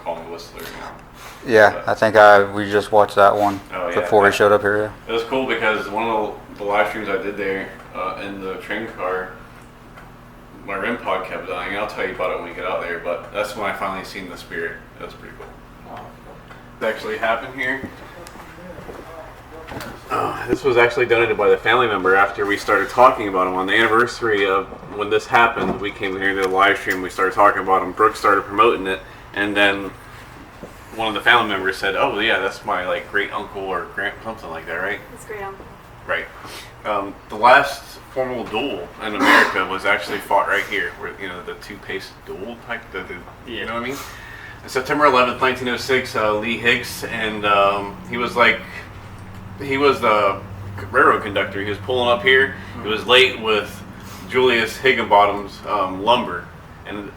call him Whistler now. Yeah, I think we just watched that one before we showed up here. Yeah. It was cool because one of the live streams I did there in the train car, my REM pod kept dying. I'll tell you about it when we get out there, but that's when I finally seen the spirit. That was pretty cool. It actually happened here. This was actually donated by the family member after we started talking about him. On the anniversary of when this happened, we came here to the live stream, we started talking about him, Brooks started promoting it, and then one of the family members said, oh yeah, that's my like great uncle or something like that, right? That's great uncle. Right. The last formal duel in America was actually fought right here, where the two-pace duel type. You know what I mean? September 11th, 1906. Lee Hicks, and he was the railroad conductor. He was pulling up here. He was late with Julius Higginbottom's lumber, and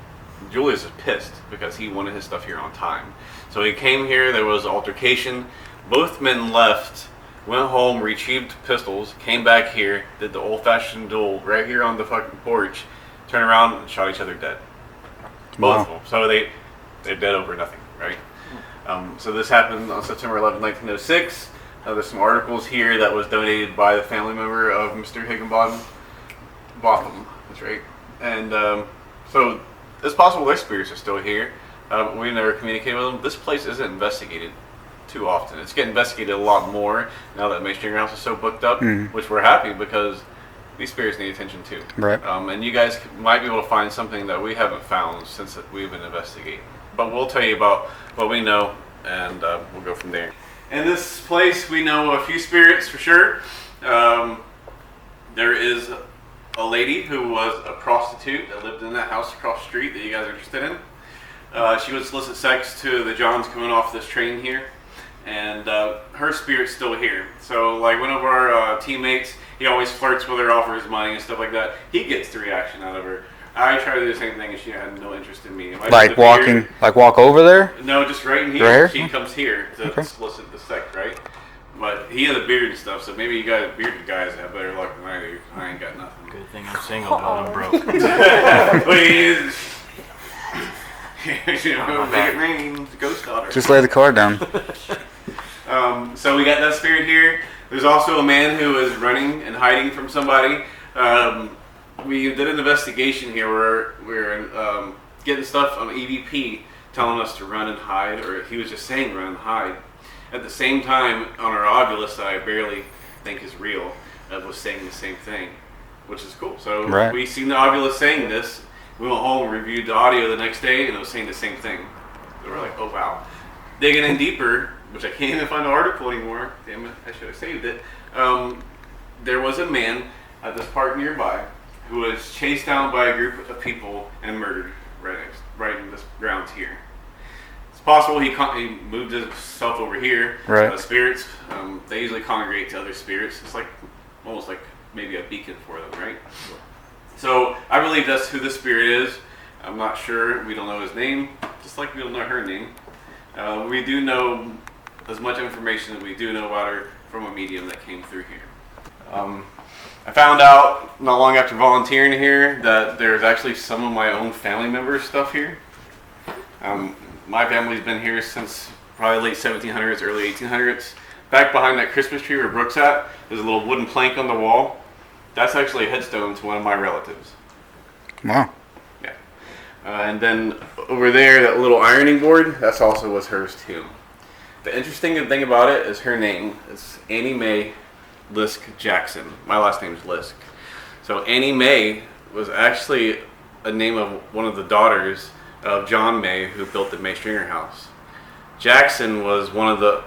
Julius was pissed because he wanted his stuff here on time. So he came here. There was an altercation. Both men left. Went home, retrieved pistols, came back here, did the old-fashioned duel right here on the fucking porch, turned around and shot each other dead. Both of them. So they're dead over nothing, right? So this happened on September 11, 1906. There's some articles here that was donated by the family member of Mr. Higginbottom. Botham, that's right. And so it's possible their spirits are still here. We never communicated with them. This place isn't investigated too often. It's getting investigated a lot more now that May Stringer House is so booked up, which we're happy because these spirits need attention too. Right. And you guys might be able to find something that we haven't found since we've been investigating. But we'll tell you about what we know, and we'll go from there. In this place, we know a few spirits for sure. There is a lady who was a prostitute that lived in that house across the street that you guys are interested in. She would solicit sex to the Johns coming off this train here. And her spirit's still here. So like one of our teammates, he always flirts with her, offers money and stuff like that. He gets the reaction out of her. I try to do the same thing and she had no interest in me. Like walk over there? No, just right in here. Right here? She comes here to solicit the sex, right? But he has a beard and stuff, so maybe you guys, bearded guys have better luck than I do. I ain't got nothing. Good thing I'm single, but I'm broke. Please. Make it rain, ghost daughter. Just lay the card down. So we got that spirit here. There's also a man who is running and hiding from somebody. We did an investigation here where we're getting stuff on EVP telling us to run and hide, or he was just saying run and hide. At the same time, on our Oculus that I barely think is real, was saying the same thing, which is cool. So we seen the Oculus saying this. We went home and reviewed the audio the next day, and it was saying the same thing. So we're like, oh wow. Digging in deeper, which I can't even find the article anymore. Damn it, I should have saved it. There was a man at this park nearby who was chased down by a group of people and murdered right in this grounds here. It's possible he moved himself over here. Right. Spirits, they usually congregate to other spirits. It's like almost like maybe a beacon for them, right? So I believe that's who this spirit is. I'm not sure. We don't know his name, just like we don't know her name. We do know as much information that we do know about her from a medium that came through here. I found out not long after volunteering here that there's actually some of my own family members' stuff here. My family's been here since probably late 1700s, early 1800s. Back behind that Christmas tree where Brooks at, there's a little wooden plank on the wall. That's actually a headstone to one of my relatives. Wow. Yeah. And then over there, that little ironing board, that's also was hers too. The interesting thing about it is her name. It's Annie Mae Lisk Jackson. My last name is Lisk. So Annie Mae was actually a name of one of the daughters of John May, who built the May Stringer House. Jackson was one of the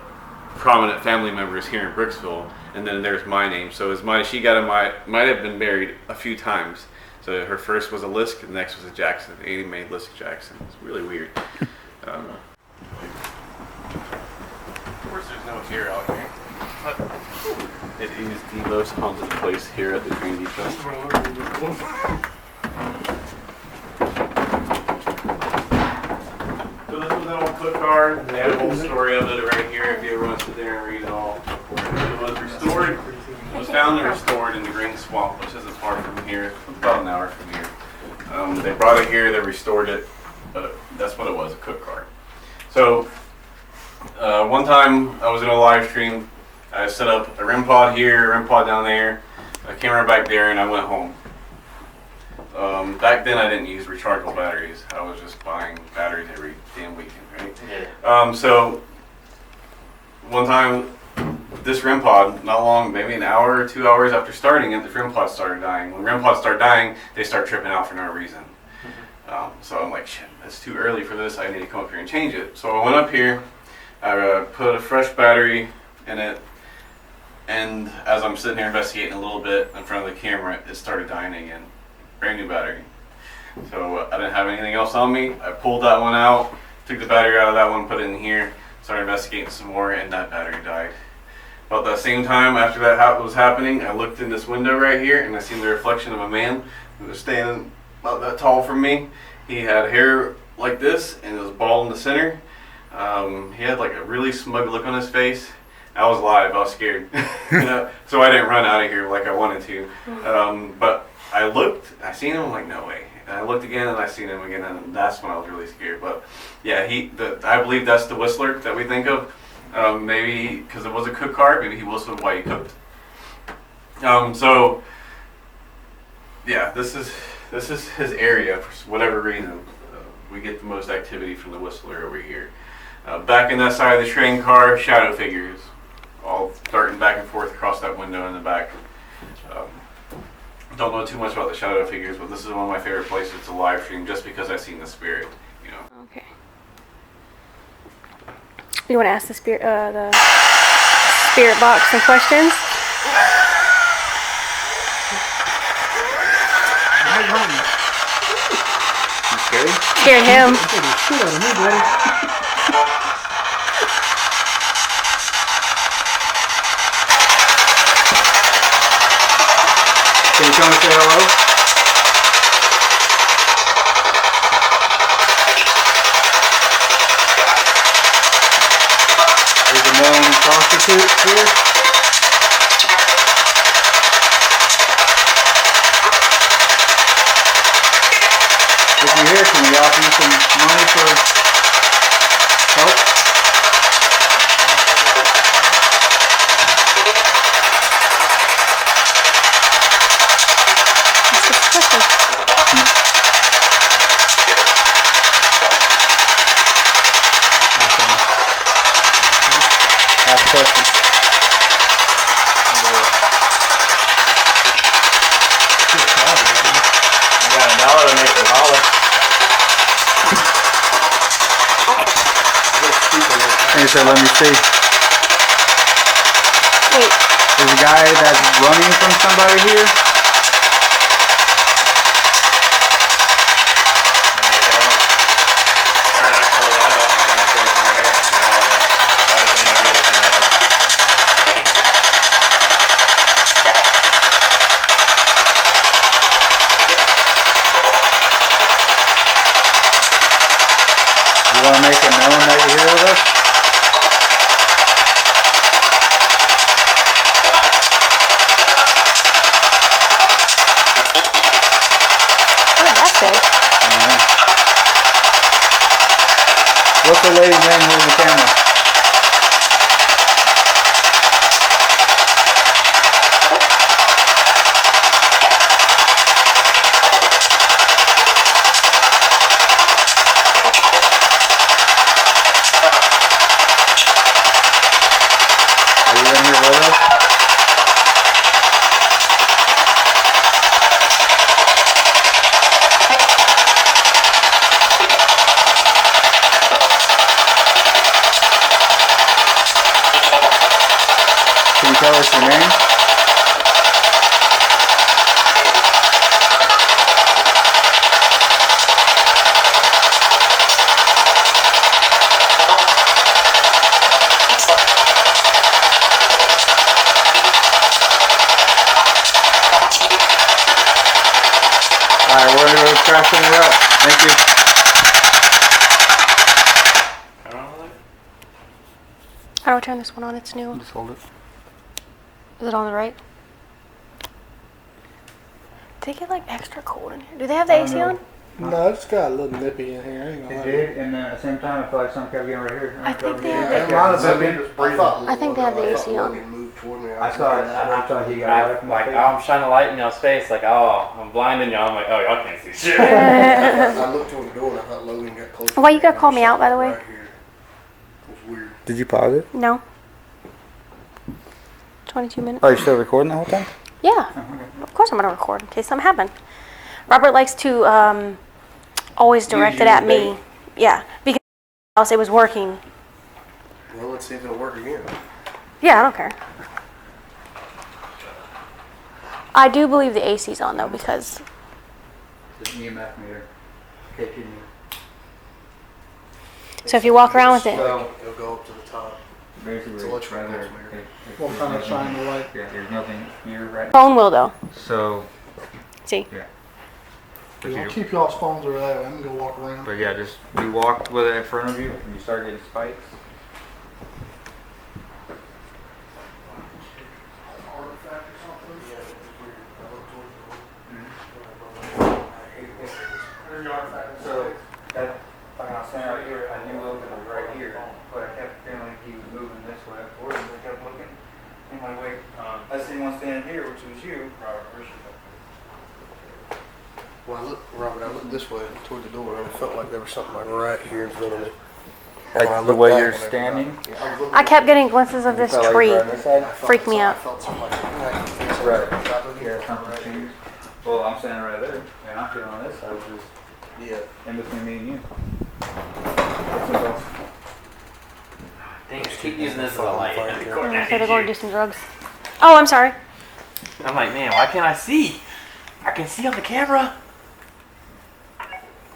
prominent family members here in Brooksville, and then there's my name. So she might have been married a few times. So her first was a Lisk, and the next was a Jackson. Annie Mae Lisk Jackson. It's really weird. Of course, there's no hair out here. But it is the most haunted place here at the Train Depot. So this was an old cook card. They have a whole story of it right here if you ever want to sit there and read it all. It was restored. It was found and restored in the Green Swamp, which isn't far from here. It's about an hour from here. They brought it here. They restored it. But that's what it was, a cook card. So, one time I was in a live stream. I set up a REM pod here, a REM pod down there, a camera back there, and I went home. Back then I didn't use rechargeable batteries. I was just buying batteries every damn weekend, right? Yeah. So, one time, this REM pod, not long, maybe an hour or 2 hours after starting it, the REM pod started dying. When REM pods start dying, they start tripping out for no reason. So I'm like, shit, it's too early for this. I need to come up here and change it. So I went up here, I put a fresh battery in it, and as I'm sitting here investigating a little bit in front of the camera, it started dying again. Brand new battery. So I didn't have anything else on me. I pulled that one out, took the battery out of that one, put it in here, started investigating some more, and that battery died. About that same time, after that was happening, I looked in this window right here, and I seen the reflection of a man who was standing about that tall from me. He had hair like this, and it was bald in the center. He had like a really smug look on his face. I was live, I was scared. So I didn't run out of here like I wanted to. But I looked, I seen him, I'm like, no way. And I looked again, and I seen him again, and that's when I was really scared. But yeah, I believe that's the whistler that we think of. Maybe because it was a cook cart, maybe he whistled while he cooked. So yeah, this is his area for whatever reason. We get the most activity from the whistler over here. Back in that side of the train car, shadow figures, all darting back and forth across that window in the back. Don't know too much about the shadow figures, but this is one of my favorite places to live stream just because I've seen the spirit. You know. Okay. You want to ask the spirit box some questions? You scared? Scared him. Can you come and say hello? There's a known prostitute here. If you're here, can we offer you some money for help? Ask questions. I got $1 to make a dollar. And he said, let me see. Wait. There's a guy that's running from somebody here. You want to make it known that you're here with us? What did that say? What's the lady's name holding the camera? Are you in here with us? Can you tell us your name? Alright, we're going to go crashing it up. Thank you. How do I turn this one on? It's new. Just hold it. Is it on the right? Did it get like extra cold in here? Do they have the AC on? No, it's got a little nippy in here. I ain't gonna It lie. did, and then at the same time, I feel like something kept getting right here. I think they Yeah, have It the- might have been just breathing. I think they have the AC on. I thought he got I, right from like, my face. I'm shining light in y'all's face, like, oh, I'm blinding y'all. I'm like, oh, y'all can't see shit. I looked toward the door and I thought Logan got close. Why you gotta call me out, by the way? Right here. It was weird. Did you pause it? No. 22 minutes. Oh, you're still recording the whole time? Yeah. Of course I'm gonna record in case something happened. Robert likes to always direct it at me. Yeah, because else it was working. Well, let's see if it'll work again. Yeah, I don't care. I do believe the AC's on though because The EMF meter. Kicking you. so if you walk around with it, Well, It'll go up to the top. basically, It's electrical right there. pulse meter. What kind of shine the light? Yeah, there's nothing here right now. phone will though. So, See, yeah. I'll keep y'all's phones over that way. I'm gonna go walk around. But yeah, just you walk with it in front of you and you start getting spikes. So that when I was standing right here, I knew Logan was right here, but I kept feeling like he was moving this way upwards. I kept looking. I'm like, wait, I seen one standing here, which was you. Well, I looked this way toward the door and I felt like there was something like right here in front of me. Like When I the looked way back you're and standing? everything, yeah, I was looking I at- kept getting glimpses of this Felt like tree. right on this side? I felt Freaked me something- out. I felt something like Right. right. Yeah, something changed. Well, I'm standing right there, and I'm feeling on this side, which is Yeah. in between me and you. Dang, just keep using this as a light. So they're going to do some drugs. Oh, I'm sorry. I'm like, man, why can't I see? I can see on the camera.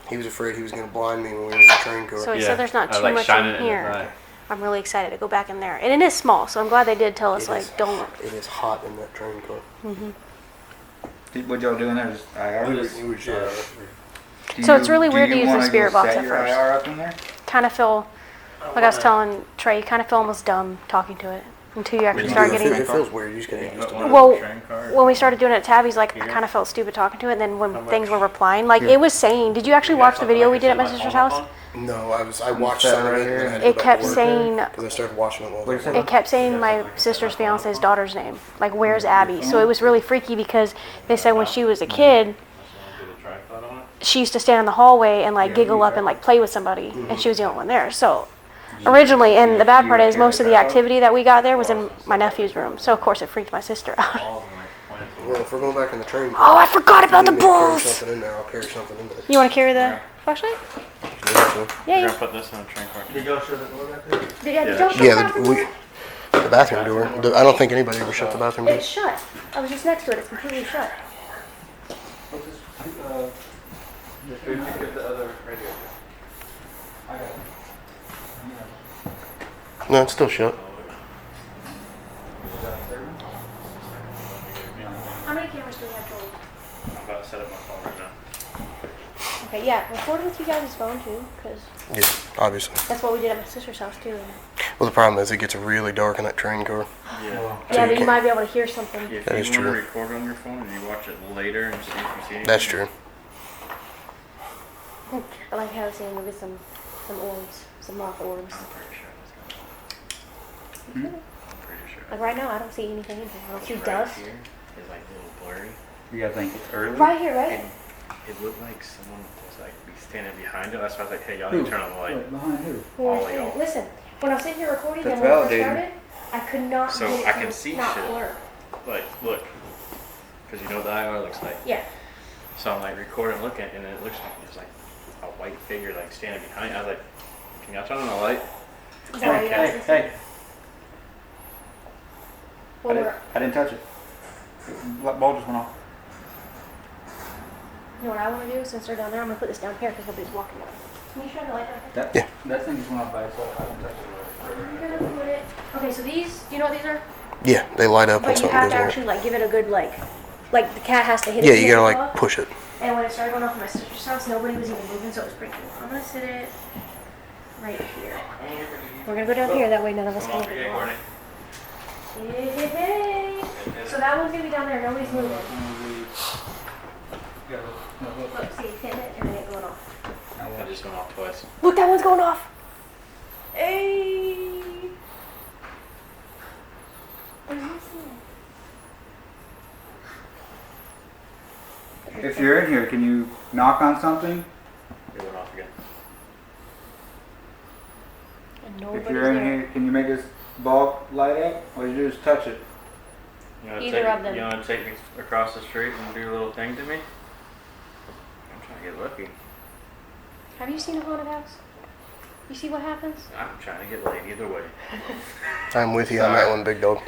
He was afraid he was going to blind me when we were in the train car. So he said there's not I was too like much shining in it in his here. eye. I'm really excited to go back in there, and it is small. So I'm glad they did tell us It like is- don't. It is hot in that train car. What y'all doing there? Just IR? He was Do So it's really do weird to you use the wanna go spirit box set at your first. IR up in there? Kind of feel like I was telling Trey, you kind of feel almost dumb talking to it until you actually you start do getting. It feels weird. You just got to get used to it. Well, when we started doing it at Tabby's, like I kind of felt stupid talking to it. And then when things were replying, like it was saying, "Did you actually watch the video we did at my sister's house?" No, I watched Set some of right it. here. And I had to It go back kept to work saying, because I started watching it. While I What was you at say? it kept saying my sister's fiance's daughter's name. Like, where's Abby? So it was really freaky because they said when she was a kid, she used to stand in the hallway and like giggle up and like play with somebody, and she was the only one there. So originally, and the bad part is most of the activity that we got there was in my nephew's room. So of course it freaked my sister out. Well, if we're going back in the train Oh, I forgot about the you need me to carry balls. something in there, I'll carry something in there. You want to carry the flashlight? Yeah, We're yeah. gonna put this in a train car. Did y'all show the door back there? Yeah, the bathroom door. I don't think anybody ever shut the bathroom door. It's shut. I was just next to it. It's completely shut. What's this? Get the other radio. I got it. No, it's still shut. How many cameras do we have total? I'm about to set up my phone right now. Okay, yeah. Record with you guys' phone too, because Yeah, obviously. that's what we did at my sister's house too. Well, the problem is it gets really dark in that train car. Yeah. Yeah, but you might be able to hear something. If That you is want to true. record on your phone and you watch it later and see if you see anything. That's true. I like how it's saying maybe some orbs, some moth orbs. I'm pretty sure it's gonna. I'm pretty sure. Like right now, I don't see anything in here. I don't see Right dust. here is like a little blurry. You gotta think it's early. Right here, right? And it looked like someone was like standing behind it. That's why I was like, hey, y'all need to turn on the light. Behind who? Well, all y'all. listen, when I was sitting here recording, That's then when I first validating. started, I could not So get it I to can see not shit. blur. Like, look. Because you know what the IR looks like. Yeah. So I'm like recording, looking, and it looks like there's like a white figure like standing behind. I was like, can y'all turn on the light? Is that what you guys Hey, When we're, I didn't touch it. The ball just went off. you know what I want to do? Since they're down there, I'm going to put this down here because nobody's walking around. Can you shine the light down here? That, Yeah. That thing just went off by itself. I didn't touch it. I'm going to put it... Okay, so these, do you know what these are? Yeah, they light up when But you something have goes to off. actually like give it a good like the cat has to hit it. Yeah, to you get gotta it like off. push it. And when it started going off at my sister's house, nobody was even moving, so it was pretty cool. I'm gonna sit it right here. We're gonna go down here, that way none of us can get off. Hey. So that one's gonna be down there, nobody's moving. You got a little- Look, see, it's hitting it and then it going off. I just went off twice. Look, that one's going off. Hey. What is this? If you're in here, can you knock on something? It went off again. And If nobody's you're in there. here, can you make this bulb light up? All you do is touch it. You wanna Either of them. You want to take me across the street and do a little thing to me? I'm trying to get lucky. Have you seen a haunted house? You see what happens? I'm trying to get laid either way. I'm with you on that one, big dog.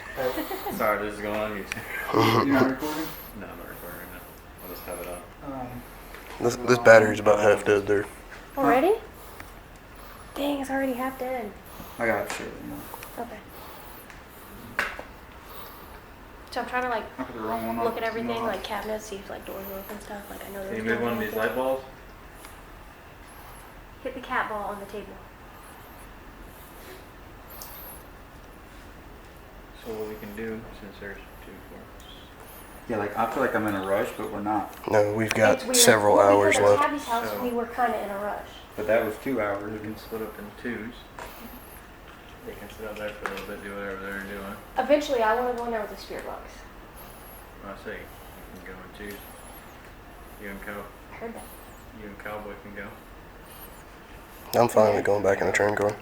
Sorry, this is going on YouTube. You're not recording? No, I'm not recording right now. I'll just have it on. This battery's about half dead there. Already? Dang, it's already half dead. I got shit. Okay. So I'm trying to like I put the wrong one on. look at everything, like cabinets, see if like doors are open and stuff. Like I know Can there's. you move one of these light bulbs? Hit the cat ball on the table. So what we can do, since there's 2 for us. Yeah, like I feel like I'm in a rush, but we're not. No, we've It's got weird. several Well, hours because at left. Tabby's house, So- we were kind of in a rush. But that was 2 hours. We can split up in 2s. They can sit out there for a little bit, do whatever they're doing. Eventually, I want to go in there with the spirit box. I say, you can go in 2s. You and I heard that. you and Cowboy can go. I'm fine with going back in the train car.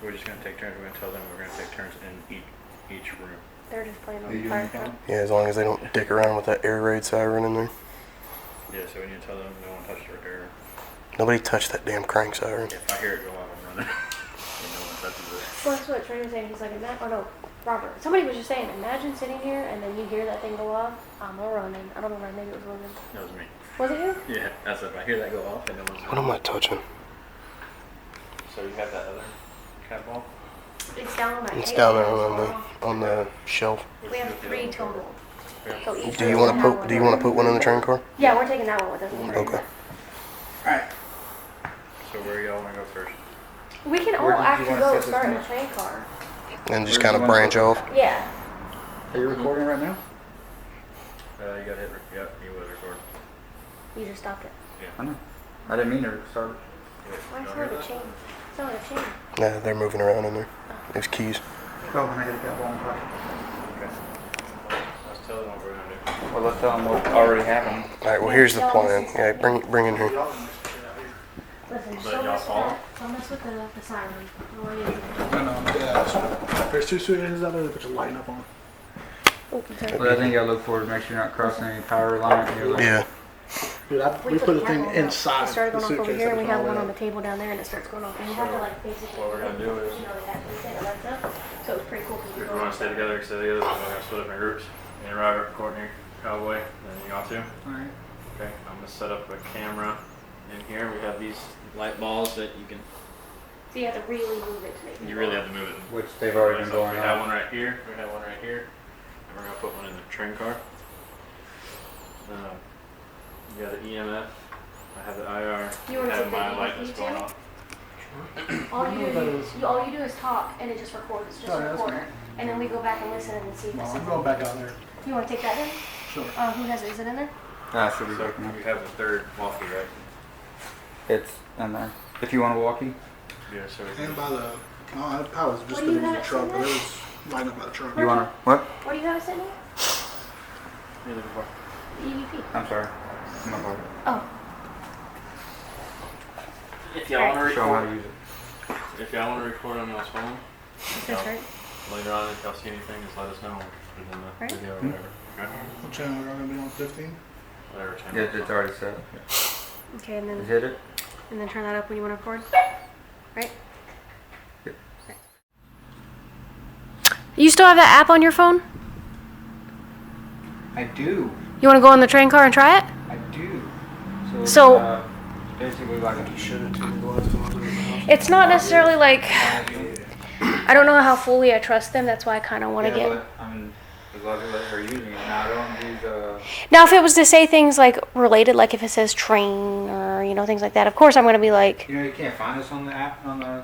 We're just gonna take turns. We're gonna tell them we're gonna take turns in each room. They're just playing Are on you the doing fire okay? pit. Yeah, as long as they don't dick around with that air raid siren in there. Yeah, so we need to tell them no one touched their hair. Nobody touched that damn crank siren. If I hear it go off, I'm running. And no one touches it. Well, that's what Trey was saying. He's like, oh no, Robert. Somebody was just saying, imagine sitting here and then you hear that thing go off. I'm a running. I don't know, maybe it was Logan. That was me. Was it you? Yeah, that's if I hear that go off and no one's. What am I touching? So you have that other cat ball? It's down on that It's table. down there on the shelf. We have 3 total. So each Do you person want to have put? Do you want to put one in the train car? Yeah, we're taking that one with us. Okay. Alright. So where y'all wanna go first? We can all Where did you actually wanna go set this start in one? the train car. And just Where kind do of you wanna branch put off. Yeah. Are you recording right now? You gotta hit yep, you will record. You just stopped it. I know. I didn't mean to start it. Why is it a chain? It's not a chain. Nah, they're moving around in there. There's keys. Oh, when I hit that one part. Okay. Let's tell them what we're gonna do. Well, let's tell them what already happened. All right. Well, here's the plan. Yeah, bring in here. Listen, just But don't y'all mess with follow? that. Don't mess with the siren. I don't want you to- No, yeah. There's 2 switches out there that put your lighting up on. Oh, sorry. Well, I think I look for to make sure you're not crossing any power line. Yeah. Dude, we put the cat thing on. inside. It started the going off over suitcase here, and that we was have all one the on way the table down there, and it starts going off. And you have to like basically. What we're gonna do is- You know, they have to reset all that stuff. So it's pretty cool. 'Cause If we wanna stay together, stay together, then we're gonna split up in groups. Me and Robert, Courtney, Cowboy, then y'all 2. Alright. Okay, I'm gonna set up a camera in here. We have these light balls that you can, So you have to really move it to make it. you really have to move it. Which they've already been So going we have on. one right here, we have one right here, and we're gonna put one in the train car. You got the EMF, I have the IR, You I wanna have take my the light EMF that's going too? off. All you do is talk, and it just records. It's just Oh, a yeah, that's recorder, and then we go back and listen and see if No, it's. I'm going back out there. You want to take that in? Sure. Who has it? Is it in there? Should be So looking we have the third walkie, right? It's in there. If you want a walkie. Yeah, so we And can, by the, no, I was just What do you been in the have truck, sitting but it there? was lighting up by the truck. You want to, what? What do you have it sitting in? you're looking for. The EVP. I'm sorry. My fault. Oh, If y'all wanna Show them how to record, use it. if y'all wanna record on y'all's phone, that's right. later on, if y'all see anything, just let us know. Put it in the Right. video or Hmm? whatever. Okay? What channel are going to be on? 15? Whatever channel. Yeah, it's already set. Okay, and Just then hit it. turn that up when you want to record. Right. Yep. You still have that app on your phone? I do. You want to go in the train car and try it? I do. So- basically like a Shit it to me the last time I was in the house. It's not necessarily like I don't know how fully I trust them. That's why I kind of want to get. But, I mean, as long as they're using it. Now, I don't use Now, if it was to say things like related, like if it says train or things like that, of course I'm going to be like, you can't find us on the app on the.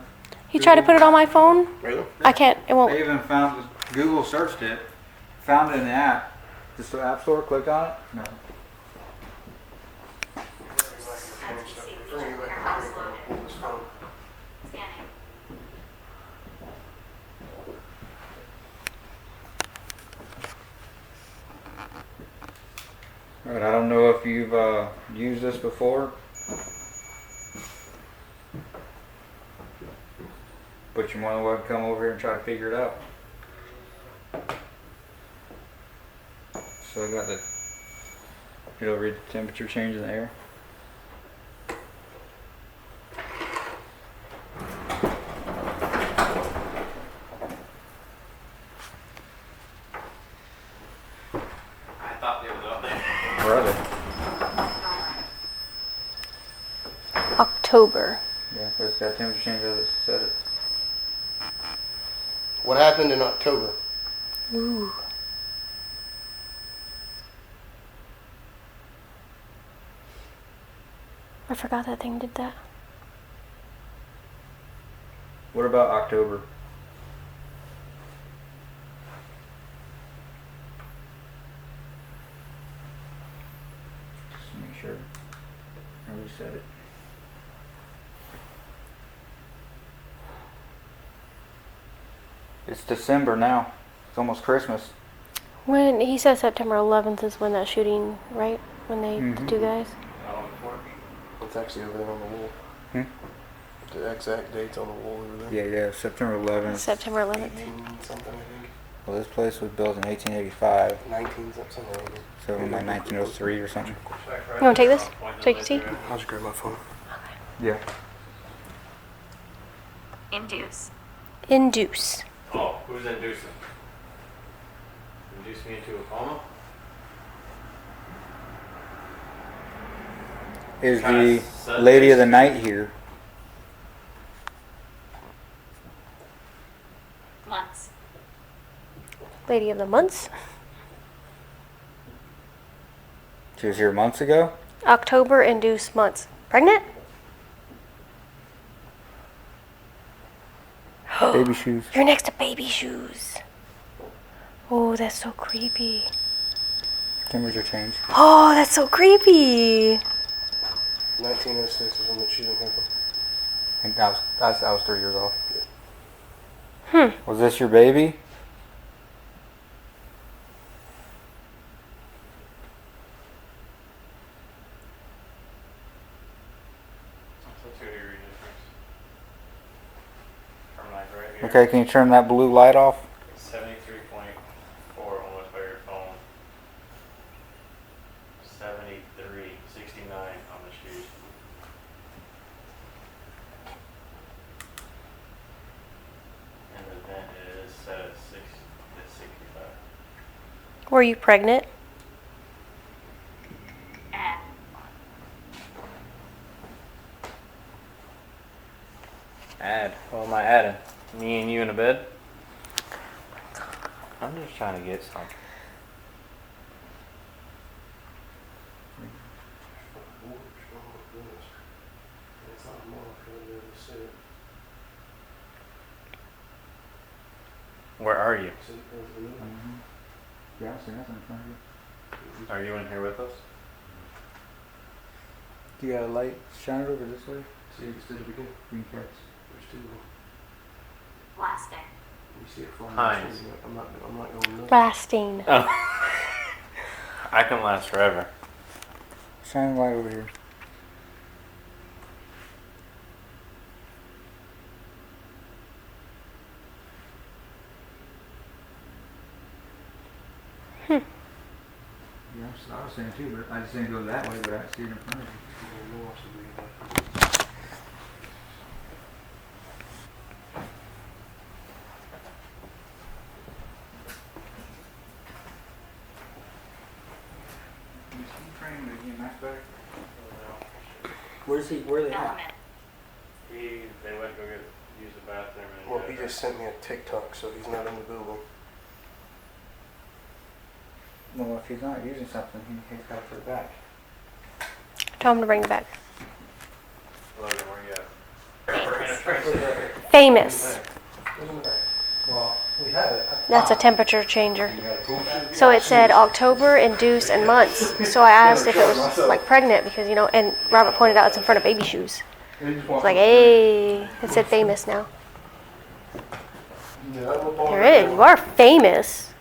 you try to put it on my phone. Really? I can't. It I won't. even found Google searched it, found it in the app. Just the app store, clicked on it. No. But I don't know if you've used this before. But you're more than welcome to come over here and try to figure it out. So I got the, it'll read the temperature change in the air. I thought it was up there. Where are they? October. Yeah, but it's got temperature change as it said it. What happened in October? Ooh. I forgot that thing did that. What about October? Just make sure I reset it. It's December now. It's almost Christmas. When he said September 11th is when that shooting, right? When they the two guys. It's actually over there on the wall. Hmm? The exact date's on the wall over there. Yeah, September 11th. September 11th. 18 something, I think. Well, this place was built in 1885, 19 something. so like 1903 or something. You want to take this so you can see? I'll just grab my phone. Yeah. Induce. Induce. Oh, who's inducing? Induce me into a coma? Is Kinda the set lady of the this- night here? Months. Lady of the months. She was here months ago? October induce months. Pregnant? Baby shoes. You're next to baby shoes. Oh, that's so creepy. Temperature change. Oh, that's so creepy. 1906 is when the shooting happened. I think I was 3 years off. Hmm. Was this your baby? That's a 2 degree difference. From like right here. Okay, can you turn that blue light off? 73.4 almost by your phone. 73.69 on the shoes. And the vent is set at 65. Were you pregnant? Add. Add. What am I adding? Me and you in a bed? I'm just trying to get some. Where are you? Yeah, I see nothing in front of you. Are you in here with us? Do you got a light? Shine it over this way. See, it's still begin. Green cats. There's two. Blasting. You see it flying. Heinz. I'm not going nuts. Lasting. Oh. I can last forever. Shine a light over here. Yeah, I was saying too, but I just didn't go that way, but I see it in front of you. Where's he? Where are they at? Element. They went to go use the bathroom. And Well, he just sent me a TikTok, so he's not in the building. Well, if he's not using something, he's got to put it back. Tell him to bring it back. Logan, where you at? Famous. Well, we had it. That's a temperature changer. So it said October, induce, and months. So I asked if it was like pregnant because, you know, and Robert pointed out it's in front of baby shoes. It's like, hey, it said famous now. You're in. You are famous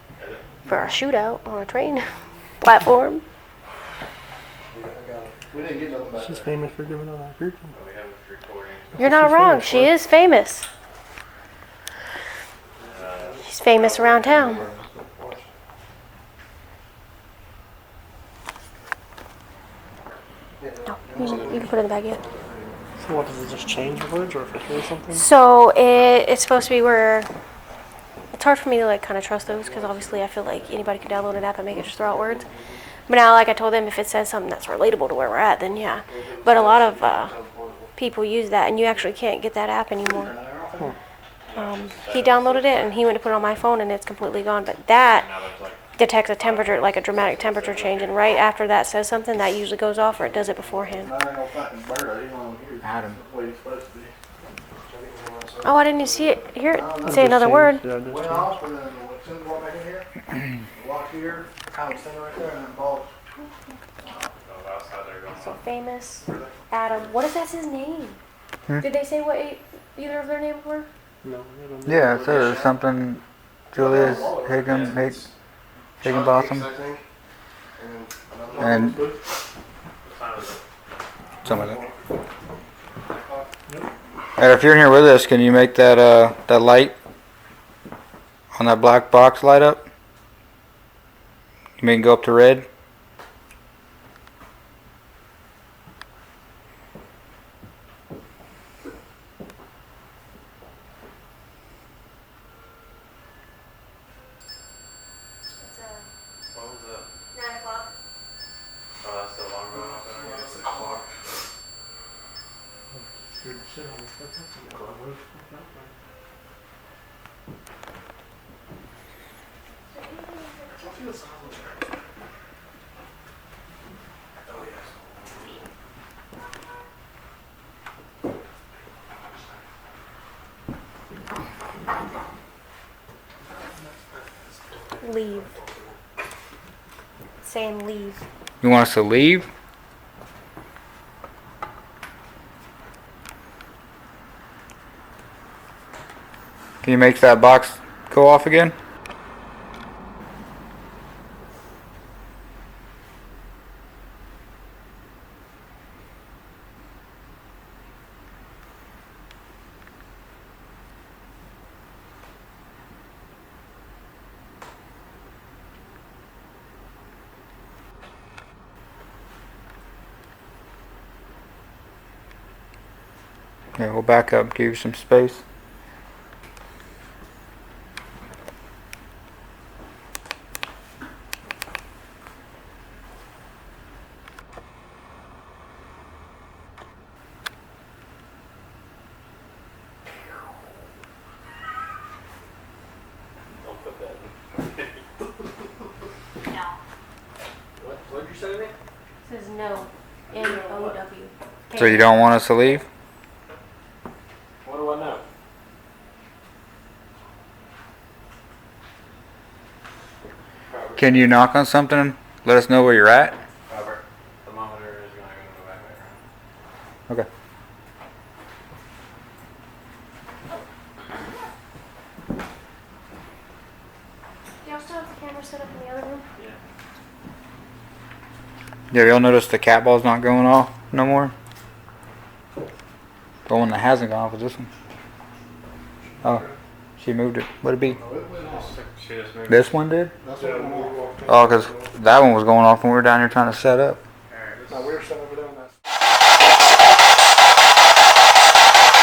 for a shootout on a train platform. We didn't get nothing back She's there. famous for giving out people. We have recording. You're not wrong. She is famous. She's famous around town. No, you can put it in the bag yet. So what, does it just change words or if it hears something? So it's supposed to be where it's hard for me to like kind of trust those because obviously I feel like anybody can download an app and make it just throw out words. But now, like I told them, if it says something that's relatable to where we're at, then yeah. But a lot of people use that, and you actually can't get that app anymore. He downloaded it and he went to put it on my phone and it's completely gone. But that detects a temperature, like a dramatic temperature change, and right after that says something, that usually goes off or it does it beforehand. Adam. Oh, I didn't even see it. Hear it say another word. Yeah, Went off, and then as soon as I walked back in here, walked here, kind of standing right there, and then Paul. So famous Adam. What if that's his name? Did they say what either of their names were? No, Yeah, it says something. Julius Higginbotham, and something like that. And if you're in here with us, can you make that that light on that black box light up? You mean go up to red? What was that? 9 o'clock. Oh, that's the alarm going off there? Yeah, 6 o'clock. Leave. Saying leave. You want us to leave? Can you make that box go off again? Yeah, we'll back up, give you some space. Don't put that in. No. What did you say to me? It says no. N-O-W. So you don't want us to leave? What do I know? Can you knock on something? Let us know where you're at? Robert, thermometer is going to go back around. Okay. Do y'all still have the camera set up in the other room? Yeah, y'all notice the cat ball's not going off no more? The one that hasn't gone off is this one. Oh, she moved it. What'd it be? She just moved. This one did? Oh, because that one was going off when we were down here trying to set up. No, we were sitting over there on that.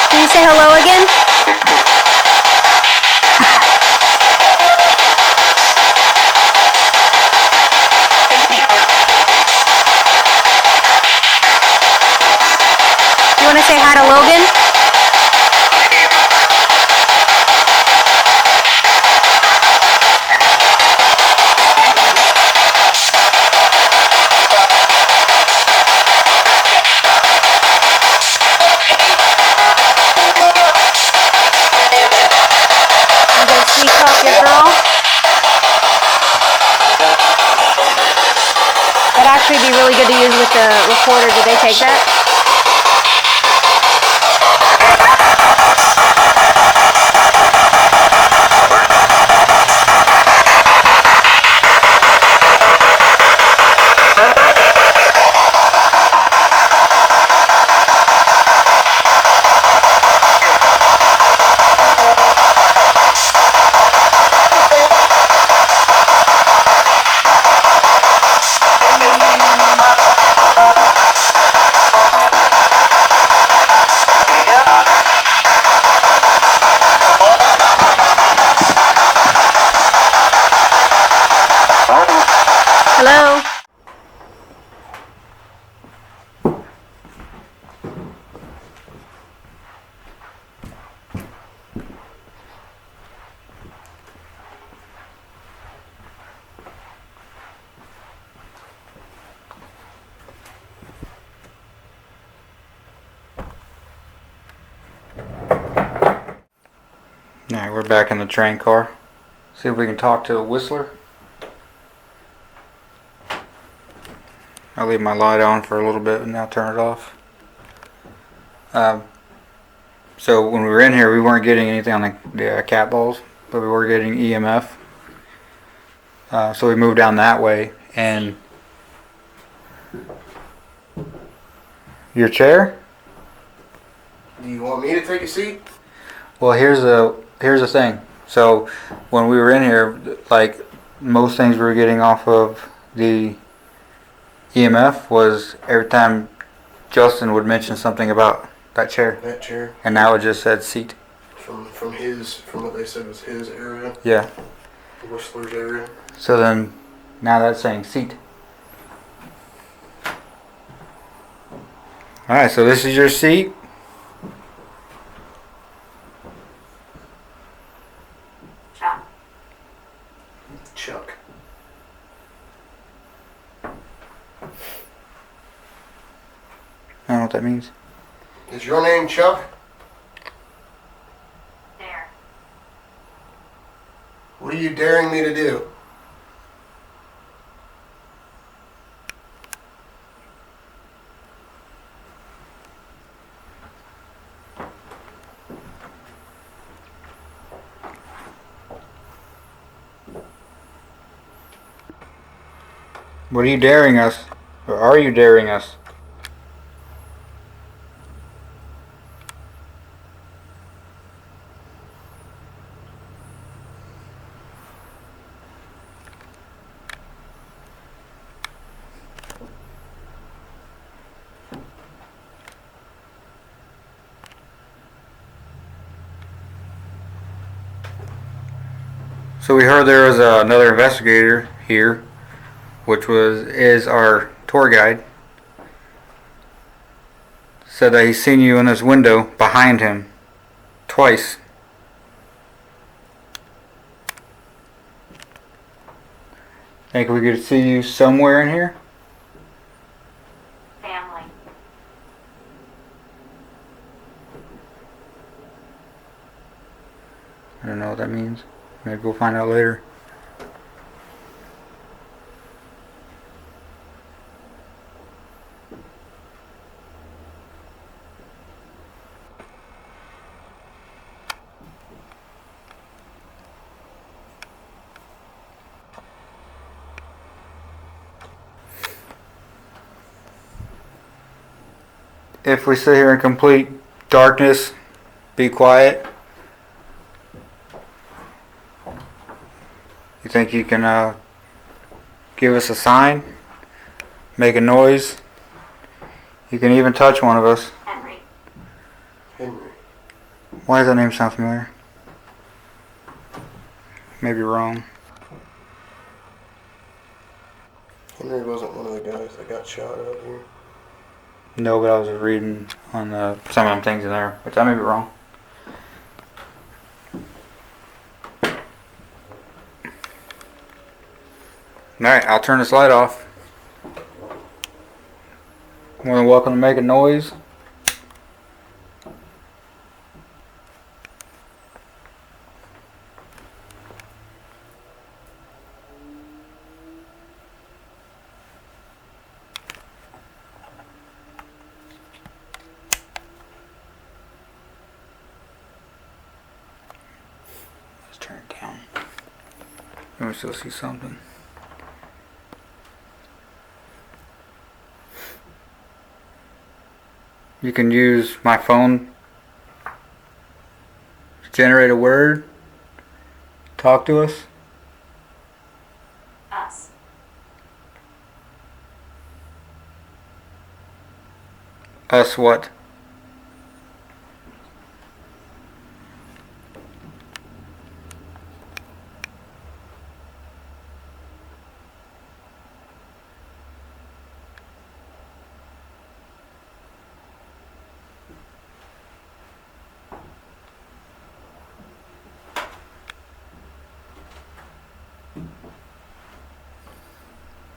Can you say hello again? You want to say hi to Logan? You gonna sweet talk your girl? That'd actually be really good to use with the recorder. Did they take that? Alright, we're back in the train car. See if we can talk to Whistler. I'll leave my light on for a little bit and now turn it off. So when we were in here, we weren't getting anything on the cat balls, but we were getting EMF. So we moved down that way, and your chair? Do you want me to take a seat? Well, here's the thing. So when we were in here, like most things we were getting off of the EMF was every time Justin would mention something about that chair, That chair. and now it just said seat. From what they said was his area, Yeah. Whistler's area. So then now that's saying seat. All right. So this is your seat. Chuck. Chuck. I don't know what that means. Is your name Chuck? There. What are you daring me to do? What are you daring us? Or are you daring us? So we heard there was another investigator here, which is our tour guide. Said that he's seen you in this window behind him twice. Think we could see you somewhere in here? Family. I don't know what that means. Maybe we'll find out later. If we sit here in complete darkness, be quiet. You think you can give us a sign? Make a noise? You can even touch one of us. Henry. Henry. Why does that name sound familiar? Maybe wrong. Henry wasn't one of the guys that got shot out here. No, but I was reading on some of them things in there, which I may be wrong. Alright, I'll turn this light off. More than welcome to make a noise. Let's turn it down. Let me still see something. You can use my phone to generate a word. Talk to us. Us. Us what?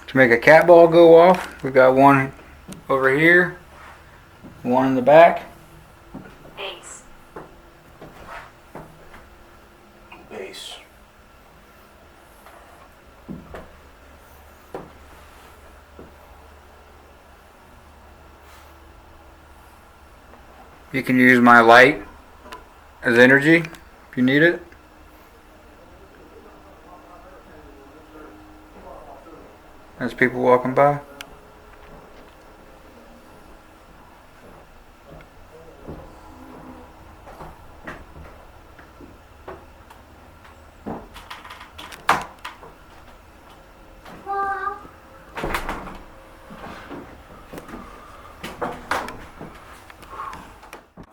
To make a cat ball go off, we got one over here, one in the back. Ace. case. You can use my light as energy if you need it. As people walking by.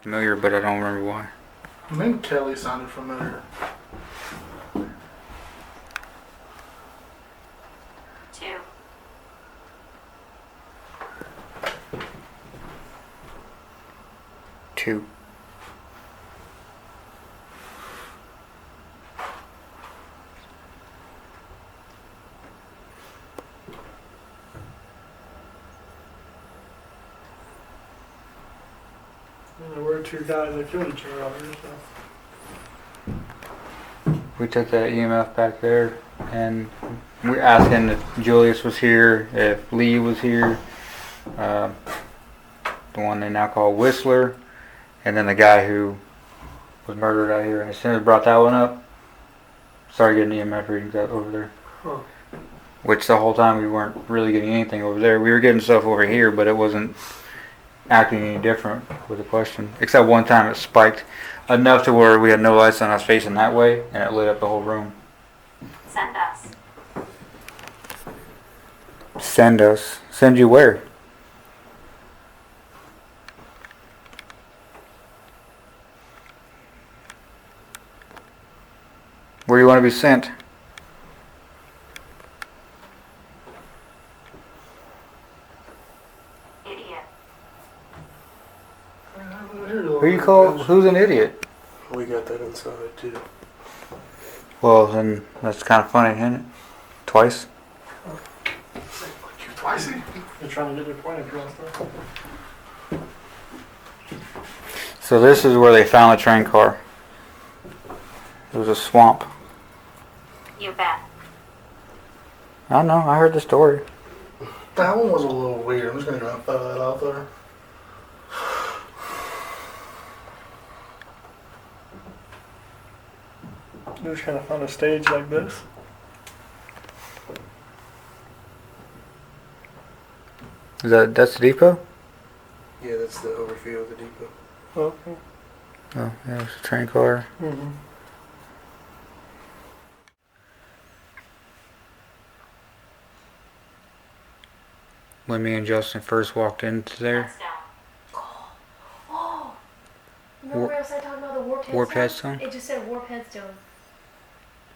Familiar, but I don't remember why. I think Kelly sounded familiar. 2, 2. There were two guys that killed each other out here, so. We took that EMF back there, and we're asking if Julius was here, if Lee was here, the one they now call Whistler, and then the guy who was murdered out here. And as soon as I brought that one up, started getting EMF readings out over there. Huh. Which the whole time we weren't really getting anything over there. We were getting stuff over here, but it wasn't acting any different with the question. Except one time it spiked enough to where we had no lights on us facing that way, and it lit up the whole room. send us. Send us. Send you where? Where do you want to be sent? Idiot. Who you call? Who's an idiot? We got that inside too. Well, then that's kind of funny, isn't it? Twice. You twice? They're trying to get their point across there. So this is where they found the train car. It was a swamp. You bet. I know. I heard the story. That one was a little weird. I'm just gonna go and throw that out there. You just kind of found a stage like this. That's the depot? Yeah, that's the overview of the depot. Okay. Oh, yeah, it's a train car. Mm-hmm. When me and Justin first walked into there, Let's down. Oh, remember War- where I was talking about the warped headstone? Warped headstone? It just said warped headstone.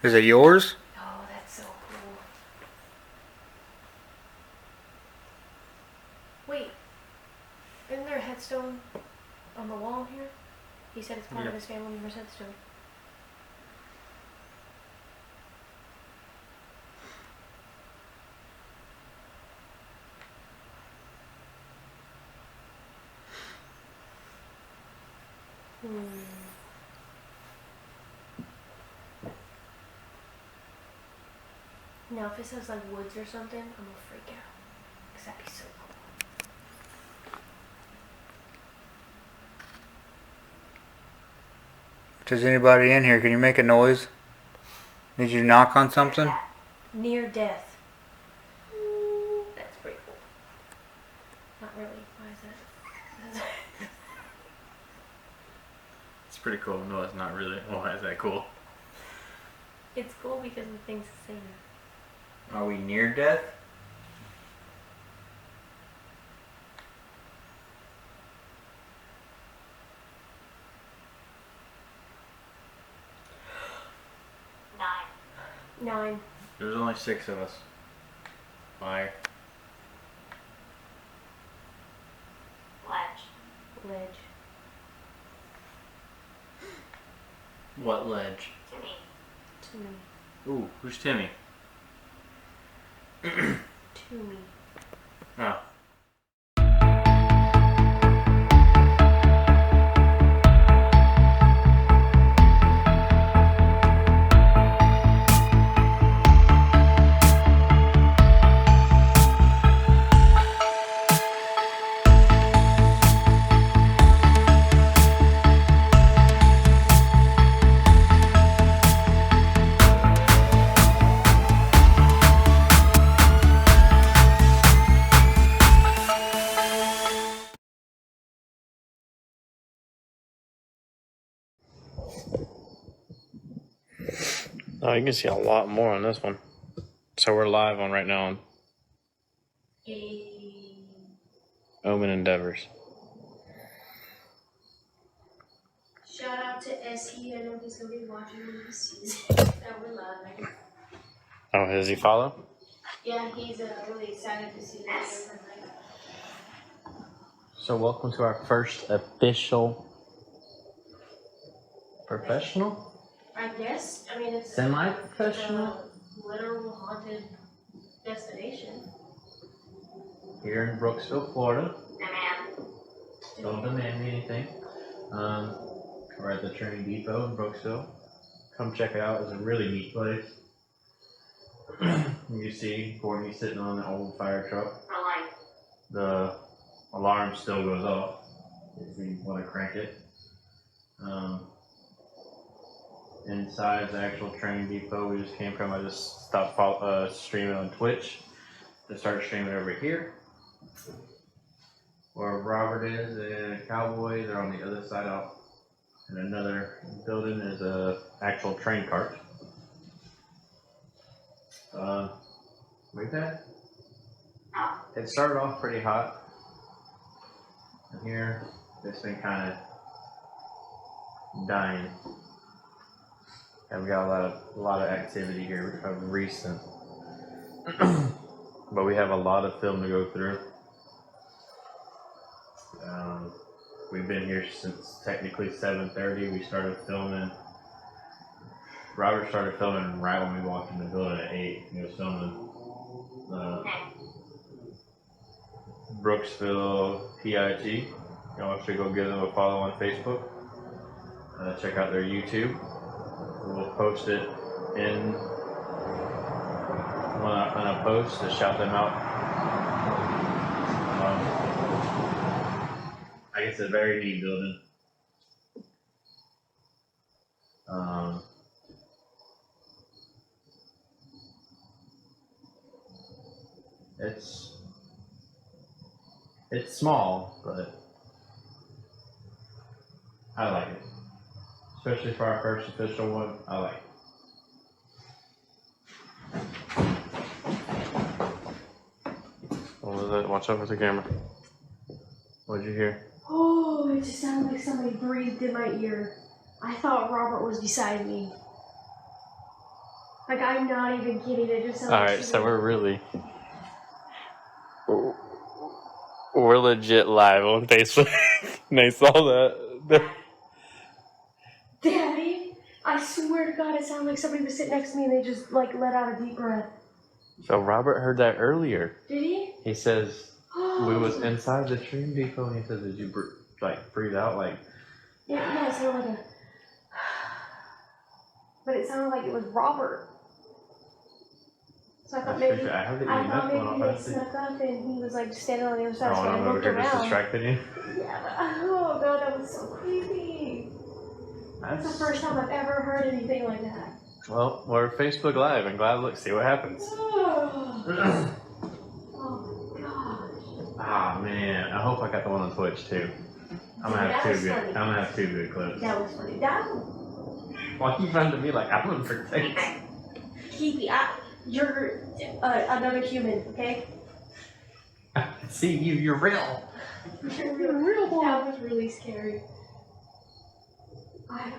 Is it yours? Oh, that's so cool. Wait, isn't there a headstone on the wall here? He said it's part of his family member's headstone. Now, if it says like woods or something, I'm gonna freak out. Cause that'd be so cool. If there's anybody in here, can you make a noise? Did you knock on something? Near death. That's pretty cool. Not really. Why is that? It's pretty cool. No, it's not really. Why is that cool? It's cool because the thing's the same. Are we near death? Nine. 9. There's only 6 of us. Why? Ledge. Ledge. What ledge? To me. To me. Ooh, who's Timmy? To me. Oh. Oh, you can see a lot more on this one. So we're live on right now on Omen Endeavors. Shout out to SE. I know he's gonna be watching this season. That we're live. Oh, does he follow? Yeah, he's really excited to see this. So welcome to our first official professional? I guess. I mean, it's Semi-professional? a literal haunted destination. Here in Brooksville, Florida. Demand. Don't demand me anything. We're at the train depot in Brooksville. Come check it out. It's a really neat place. You see Courtney sitting on the old fire truck. For life. The alarm still goes off if we want to crank it. Inside the actual train depot we just came from, I just stopped streaming on Twitch to start streaming over here. Where Robert is and Cowboys are on the other side out in another building. There's a actual train cart. Like that. It started off pretty hot. And here, it's been kind of dying. And we got a lot of activity here of recent. But we have a lot of film to go through. We've been here since technically 7:30. We started filming. Robert started filming right when we walked in the building at 8. He was filming Brooksville PIT. Y'all should go give them a follow on Facebook. Check out their YouTube. We'll post it on a post to shout them out. I guess it's a very neat building. It's small, but I like it. Especially for our first official one, I like it. What was that? Watch out for the camera. What'd you hear? Oh, it just sounded like somebody breathed in my ear. I thought Robert was beside me. Like, I'm not even kidding. It just sounded Alright, so we're legit live on Facebook. And I saw that. Daddy, I swear to God, it sounded like somebody was sitting next to me and they just, like, let out a deep breath. So Robert heard that earlier. Did he? He says, we was inside the train depot and he says, did you breathe out? Like, Yeah, it sounded like a... But it sounded like it was Robert. So I thought maybe... I heard that I you thought met one maybe off they snuck up and he was, like, just standing on the other side. So I I'm looked over here just around. distracting you. Yeah, but, oh God, that was so creepy. That's the first time I've ever heard anything like that. Well, we're Facebook Live and glad look, see what happens. Oh my gosh. Ah man, I hope I got the one on Twitch too. I'm gonna have two good clips. That was funny. That Why you run to me like I'm gonna protect? Keepy, you're another human, okay? See you, you're real. You're real. That was really scary.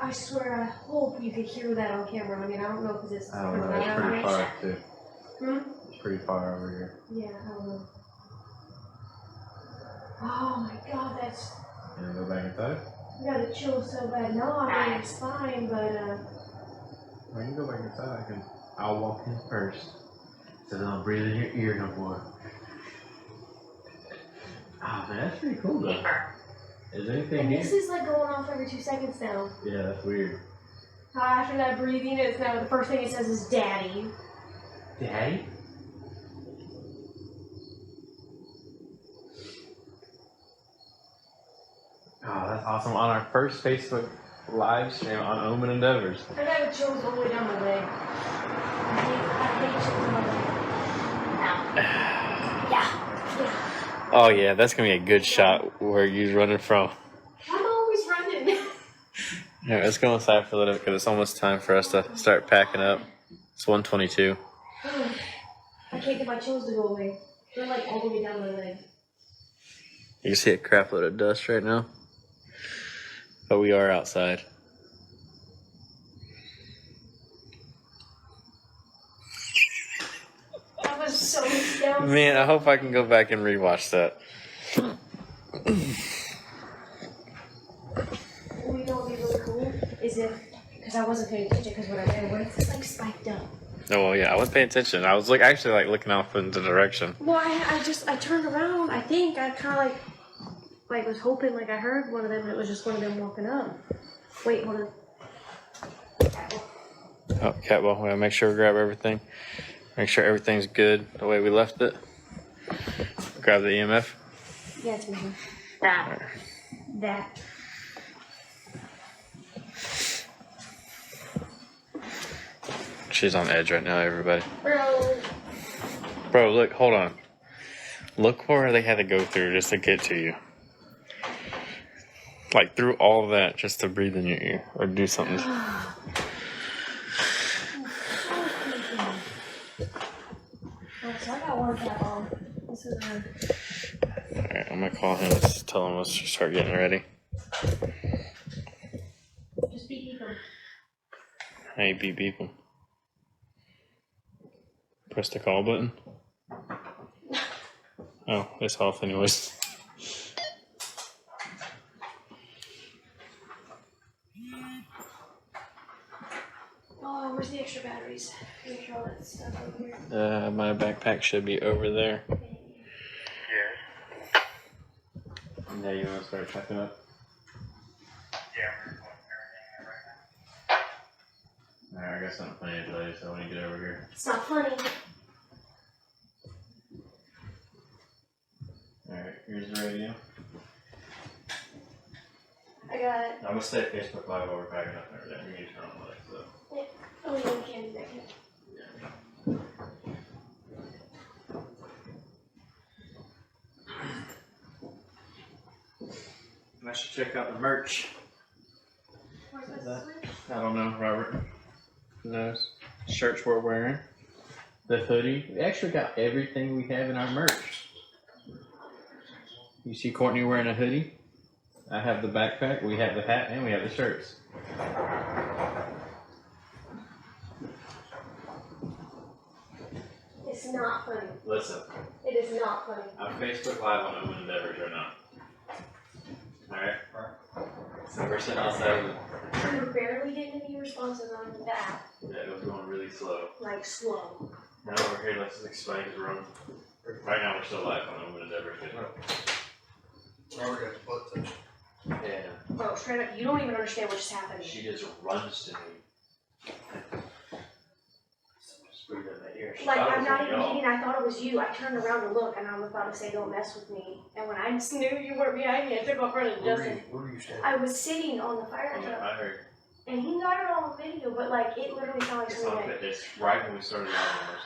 I swear, I hope you could hear that on camera. I mean, I don't know because it's... I don't know, it's pretty far too. Hmm? It's pretty far over here. Yeah, I don't know. Oh my God, that's... You wanna go back inside? I got a chill so bad. No, I mean, it's fine, but Well, you can go back inside. I'll walk in first. So then I'll breathe in your ear no more. Ah, man, that's pretty cool though. Is there anything and here? this is like going off every 2 seconds now. Yeah, that's weird. After that breathing, it's now the first thing it says is daddy. Daddy? Oh, that's awesome. On our first Facebook live stream on Omen Endeavors. I got the chills all the way down my leg. I hate chills in my leg. Yeah. Oh yeah, that's gonna be a good shot where you're running from. I'm always running. Yeah, let's go inside for a little bit because it's almost time for us to start packing up. It's 1:22. I can't get my chills to go away. They're like all the way down my leg. You can see a crap load of dust right now. But we are outside. That was so down. Man, I hope I can go back and rewatch that. Well, you know what would be really cool is if, because I wasn't paying attention because when I ran away, it's like spiked up. Oh well, yeah, I wasn't paying attention. I was actually looking off in the direction. Well, I turned around. I think I kind of like was hoping like I heard one of them. And it was just one of them walking up. Wait, hold on. Oh, Catwell, we gotta make sure we grab everything. Make sure everything's good the way we left it. Grab the EMF. Yeah, it's moving. That. She's on edge right now, everybody. Bro. Bro, look, hold on. Look where they had to go through just to get to you. Like through all of that just to breathe in your ear or do something. So I got one cap on. This is Alright, I'm gonna call him. Let's tell him let's start getting ready. just beep them. Hey, beep beep him. Press the call button. Oh, it's off anyways. Oh, where's the extra batteries? Make sure all that stuff over here. My backpack should be over there. Yeah. Now you want to start packing up? Yeah. Alright, I got something funny to tell you, so when you get over here. It's not funny. Alright, here's the radio. I got. I'm gonna stay at Facebook Live while we're packing up and everything. We need to turn on the lights, so. Oh, you can't do that. And I should check out the merch. Where's Is my that- I don't know, Robert. Who knows? Shirts we're wearing. The hoodie. We actually got everything we have in our merch. You see Courtney wearing a hoodie? I have the backpack, we have the hat, and we have the shirts. It's not funny. Listen, It is not funny. I'm Facebook Live on Omen Endeavors right now. Alright? So we're sitting outside. We were barely getting any responses on that. Yeah, it was going really slow. Like slow. Now over here, let's explain his room. Right now we're still live on Omen Endeavors. Robert got the butt touch. Yeah. Bro, straight up, you don't even understand what just happened. She just runs to me. Just breathe in my ear. She Like, thought it I'm was not me, even y'all. kidding, I thought it was you. I turned around to look and I was about to say, don't mess with me. And when I just knew you weren't behind me, I took off running to Justin. Where were you standing? I was sitting on the fire Yeah, truck. I heard. And he got it on video, but like, it literally sounded like It's somebody not like, that it's right when we started out.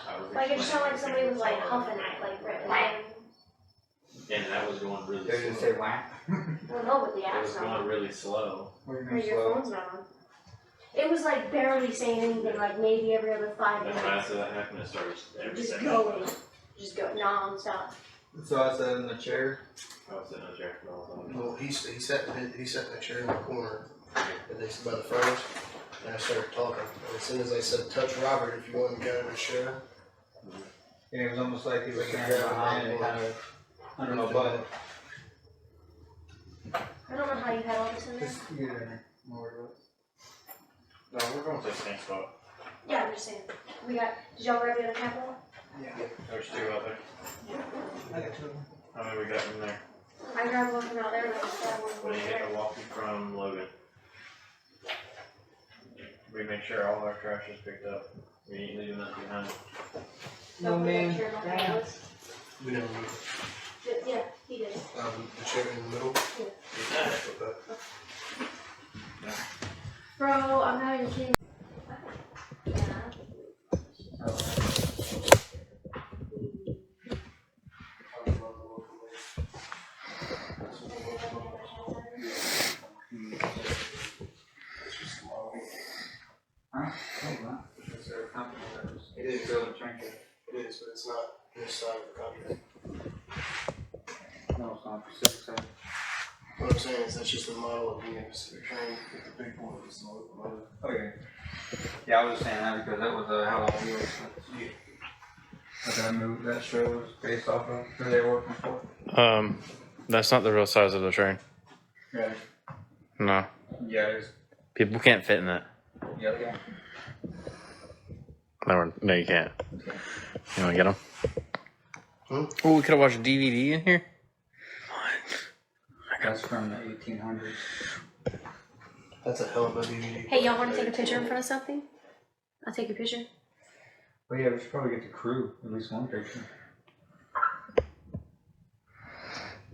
I was like it just sounded like explaining somebody was like everything. huffing at, like, right. And that was going really They just slow. say whack. I don't know, but the It was app's going not on. really slow. What do you Or mean your slow? phone's not on. It was like barely saying anything, like maybe every other 5 And minutes. when I said that happened, it started every Just second. going. Just go non-stop. So I sat in the chair. I was sitting on Jack all the time. Well, he sat in the chair in the corner, and they by the furnace, and I started talking. And as soon as I said, "Touch Robert if you want him to get out of the chair," And it was almost like he was standing behind and kind of, I don't know, but I don't know how you had all this in there. just get in there. More of it. No, we're going to the same spot. Yeah, I'm just saying. We got, did y'all grab the other capital? There's two out there. I got two. How many we got in there? I grabbed one from out there and I just grabbed one When from you over get there. the walkie from Logan, we make sure all our trash is picked up. We ain't leaving that behind. No, Don't man. forget your notes. we never moved Yeah, he did. the chair in the middle. Bro, I'm not even kidding. Yeah. is there a company that was It is. building a train car? It is, but it's not this side of the contract. No, it's not Pacific side. What I'm saying is that's just the model of being a Pacific train. The big one was the locomotive. Okay. Yeah, I was just saying that because that was how long we were. That move, that show was based off of who they were working for. That's not the real size of the train. Yeah. No. Yeah, it's, People can't fit in that. yeah, yeah. No, you can't. Okay. You wanna get them? Oh, we could have watched a DVD in here. That's from the 1800s. That's a hell of a DVD. Hey, y'all want to take a picture in front of something? I'll take a picture. Well, yeah, we should probably get the crew at least one picture.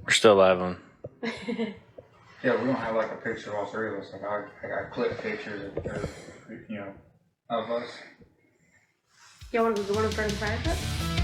We're still live on. Yeah, we don't have like a picture of all three of us. Like I got clip pictures of us. Y'all want to go in front of the fire truck?